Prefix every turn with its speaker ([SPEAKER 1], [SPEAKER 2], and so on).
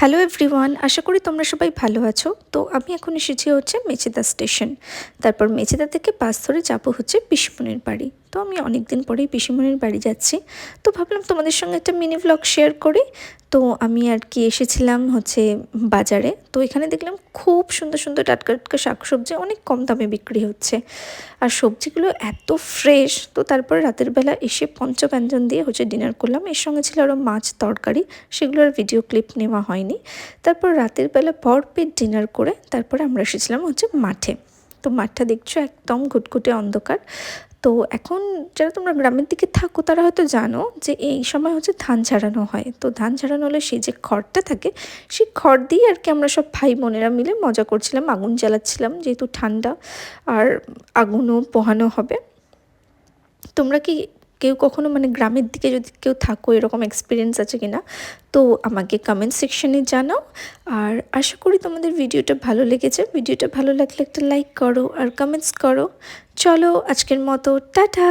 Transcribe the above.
[SPEAKER 1] Hello everyone, আশা করি তোমরা সবাই ভালো আছো। তো আমি এখন এসেছি হচ্ছে মেচেদা স্টেশন। তারপর মেচেদা থেকে বাস ধরে যাবো হচ্ছে পিসিমণির বাড়ি। তো আমি অনেক দিন পরেই পিসিমণির বাড়ি যাচ্ছি। তো ভাবলাম তোমাদের সঙ্গে একটা মিনি ভ্লগ শেয়ার করি। তো আমি আর কি এসেছিলাম হচ্ছে বাজারে। তো এখানে দেখলাম খুব সুন্দর সুন্দর টাটকা টাটকা শাকসবজি অনেক কম দামে বিক্রি হচ্ছে। আর সবজিগুলো এত ফ্রেশ। তো তারপরে রাতের বেলা এসে পঞ্চব্যঞ্জন দিয়ে হচ্ছে ডিনার করলাম। এর সঙ্গে ছিল আরও মাছ তরকারি, সেগুলোর ভিডিও ক্লিপ নেওয়া হয়নি। তারপর রাতের বেলা ভরপেট ডিনার করে তারপরে আমরা এসেছিলাম হচ্ছে মাঠে। তো মাঠটা দেখছো একদম ঘুটঘুটে অন্ধকার। তো এখন যারা তোমরা গ্রামের দিকে থাকো তারা হয়তো জানো যে এই সময় হচ্ছে ধান ঝাড়ানো হয়। তো ধান ঝাড়ানো হলে সেই যে খড়টা থাকে, সেই খড় দিয়ে আর কি আমরা সব ভাই বোনেরা মিলে মজা করছিলাম, আগুন জ্বালাচ্ছিলাম যেহেতু ঠান্ডা, আর আগুনও পোহানো হবে। তোমরা কি কেউ কখনো মানে গ্রামের দিকে যদি কেউ থাকো এরকম এক্সপিরিয়েন্স আছে কি না, তো আমাকে কমেন্ট সেকশনে জানাও। আর আশা করি তোমাদের ভিডিওটা ভালো লেগেছে। ভিডিওটা ভালো লাগলে একটা লাইক করো আর কমেন্টস করো। চলো আজকের মতো টাটা।